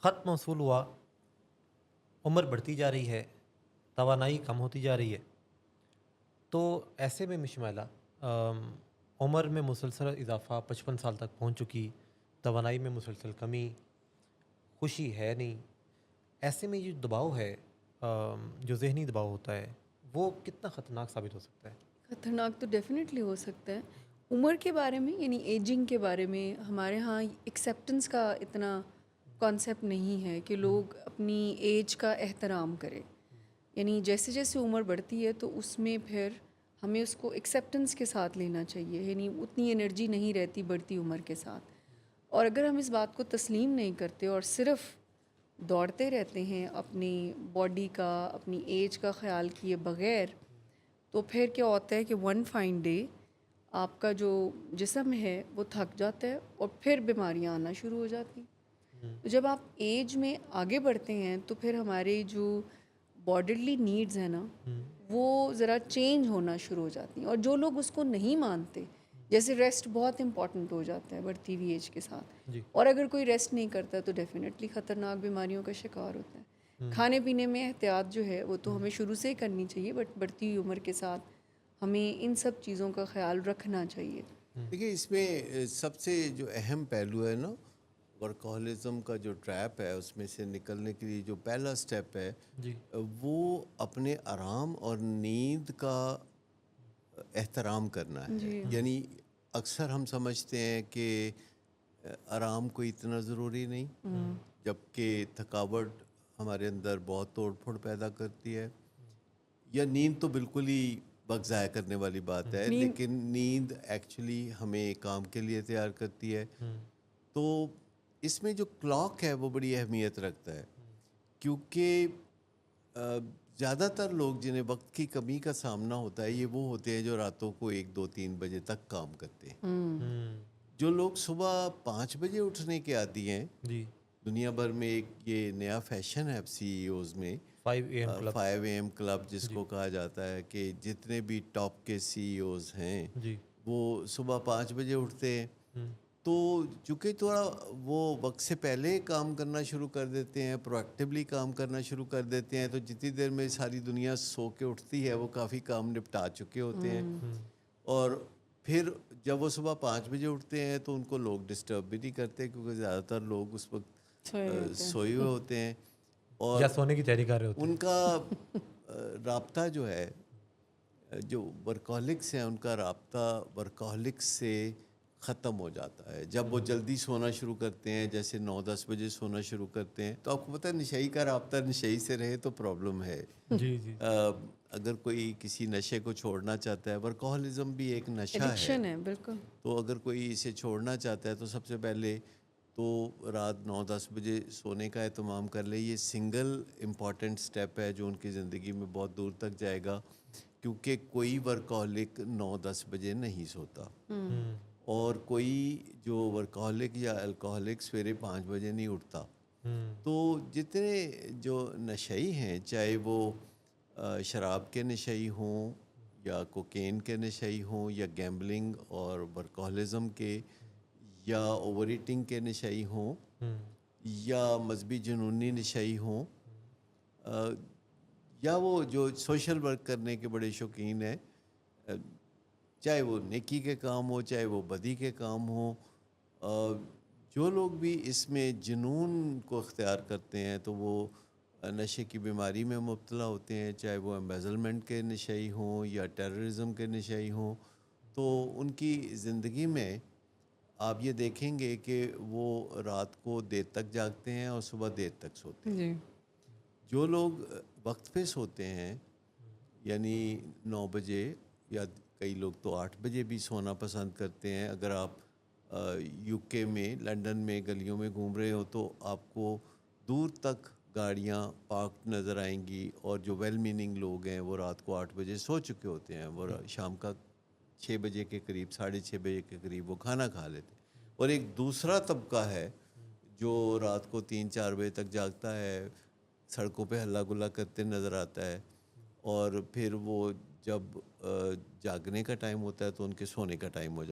خط موصول ہوا، عمر بڑھتی جا رہی ہے، توانائی کم ہوتی جا رہی ہے، تو ایسے میں مشمعیلا عمر میں مسلسل اضافہ 55 سال تک پہنچ چکی، توانائی میں مسلسل کمی، خوشی ہے نہیں، ایسے میں یہ دباؤ ہے، جو ذہنی دباؤ ہوتا ہے، وہ کتنا خطرناک ثابت ہو سکتا ہے؟ خطرناک تو ڈیفینیٹلی ہو سکتا ہے. عمر کے بارے میں یعنی ایجنگ کے بارے میں ہمارے ہاں ایکسیپٹنس کا اتنا کانسیپٹ نہیں ہے کہ لوگ اپنی ایج کا احترام کریں. یعنی جیسے جیسے عمر بڑھتی ہے تو اس میں پھر ہمیں اس کو ایکسیپٹنس کے ساتھ لینا چاہیے. یعنی اتنی انرجی نہیں رہتی بڑھتی عمر کے ساتھ. اور اگر ہم اس بات کو تسلیم نہیں کرتے اور صرف دوڑتے رہتے ہیں اپنی باڈی کا اپنی ایج کا خیال کیے بغیر، تو پھر کیا ہوتا ہے کہ ون فائن ڈے آپ کا جو جسم ہے وہ تھک جاتا ہے اور پھر بیماریاں آنا شروع ہو جاتی. تو جب آپ ایج میں آگے بڑھتے ہیں تو پھر ہمارے جو باڈیلی نیڈز ہیں نا وہ ذرا چینج ہونا شروع ہو جاتی ہیں. اور جو لوگ اس کو نہیں مانتے، جیسے ریسٹ بہت امپورٹنٹ ہو جاتا ہے بڑھتی ہوئی ایج کے ساتھ، جی. اور اگر کوئی ریسٹ نہیں کرتا تو ڈیفینیٹلی خطرناک بیماریوں کا شکار ہوتا ہے. کھانے پینے میں احتیاط جو ہے وہ تو ہمیں شروع سے ہی کرنی چاہیے، بٹ بڑھتی ہوئی عمر کے ساتھ ہمیں ان سب چیزوں کا خیال رکھنا چاہیے. دیکھیے اس میں سب سے جو اہم پہلو ہے نا، ورکہولزم کا جو ٹریپ ہے اس میں سے نکلنے کے لیے جو پہلا سٹیپ ہے جی. وہ اپنے آرام اور نیند کا احترام کرنا ہے. جی یعنی اکثر ہم سمجھتے ہیں کہ آرام کوئی اتنا ضروری نہیں، جبکہ تھکاوٹ ہمارے اندر بہت توڑ پھوڑ پیدا کرتی ہے. یا نیند تو بالکل ہی وقت ضائع کرنے والی بات ہے، نیند لیکن نیند ایکچولی ہمیں ایک کام کے لیے تیار کرتی ہے. تو اس میں جو کلاک ہے وہ بڑی اہمیت رکھتا ہے، کیونکہ زیادہ تر لوگ جنہیں وقت کی کمی کا سامنا ہوتا ہے یہ وہ ہوتے ہیں جو راتوں کو 1 2 3 بجے تک کام کرتے ہیں. جو لوگ صبح 5 بجے اٹھنے کے عادی ہیں، جی. دنیا بھر میں ایک یہ نیا فیشن ہے سی ای اوز میں 5 AM کلبس. 5 AM کلب جس جی. کو کہا جاتا ہے، کہ جتنے بھی ٹاپ کے سی ای اوز ہیں جی. وہ صبح 5 بجے اٹھتے ہیں. تو چونکہ تھوڑا وہ وقت سے پہلے کام کرنا شروع کر دیتے ہیں، پرویکٹیولی کام کرنا شروع کر دیتے ہیں، تو جتنی دیر میں ساری دنیا سو کے اٹھتی ہے وہ کافی کام نپٹا چکے ہوتے ہیں. اور پھر جب وہ صبح 5 بجے اٹھتے ہیں تو ان کو لوگ ڈسٹرب بھی نہیں کرتے، کیونکہ زیادہ تر لوگ اس وقت سوئے ہوتے ہیں. سوئے ہوئے ہوتے ہیں. اور یا سونے کی تیاری کر رہے ہوتے ان ہیں. کا رابطہ جو ہے، جو ورکہولکس ہیں ان کا رابطہ ورکہولکس سے ختم ہو جاتا ہے جب وہ جلدی سونا شروع کرتے ہیں، جیسے 9 10 بجے سونا شروع کرتے ہیں. تو آپ کو پتہ ہے نشئی کا رابطہ نشئی سے رہے تو پرابلم ہے. جی. جی. اگر کوئی کسی نشے کو چھوڑنا چاہتا ہے، ورکہولزم بھی ایک نشہ ہے، ایڈکشن ہے بالکل. تو اگر کوئی اسے چھوڑنا چاہتا ہے تو سب سے پہلے تو رات 9 10 بجے سونے کا اہتمام کر لے. یہ سنگل امپورٹنٹ سٹیپ ہے جو ان کی زندگی میں بہت دور تک جائے گا، کیونکہ کوئی ورکہولک 9 10 بجے نہیں سوتا، اور کوئی جو ورکہولک یا الکہولک سویرے 5 بجے نہیں اٹھتا. تو جتنے جو نشئی ہیں، چاہے وہ شراب کے نشئی ہوں یا کوکین کے نشئی ہوں یا گیمبلنگ اور ورکہولزم کے یا اوور ایٹنگ کے نشئی ہوں یا مذہبی جنونی نشئی ہوں، یا وہ جو سوشل ورک کرنے کے بڑے شوقین ہیں، چاہے وہ نیکی کے کام ہو چاہے وہ بدی کے کام ہوں، جو لوگ بھی اس میں جنون کو اختیار کرتے ہیں تو وہ نشے کی بیماری میں مبتلا ہوتے ہیں، چاہے وہ ایمبیزلمنٹ کے نشئی ہوں یا ٹیررزم کے نشئی ہوں. تو ان کی زندگی میں آپ یہ دیکھیں گے کہ وہ رات کو دیر تک جاگتے ہیں اور صبح دیر تک سوتے ہیں. جی. جو لوگ وقت پہ سوتے ہیں، یعنی 9 بجے، یا کئی لوگ تو 8 بجے بھی سونا پسند کرتے ہیں. اگر آپ یو کے میں لنڈن میں گلیوں میں گھوم رہے ہو تو آپ کو دور تک گاڑیاں پارکڈ نظر آئیں گی، اور جو ویل میننگ لوگ ہیں وہ رات کو 8 بجے سو چکے ہوتے ہیں. وہ شام کا 6 بجے کے قریب 6:30 بجے کے قریب وہ کھانا کھا لیتے. اور ایک دوسرا طبقہ ہے جو رات کو 3 4 بجے تک جاگتا ہے، سڑکوں پہ ہلا گلا کرتے نظر آتا ہے، اور پھر وہ جب جاگنے کا ٹائم ہوتا ہے تو ان کے سونے کا ٹائم ہو جاتا ہے.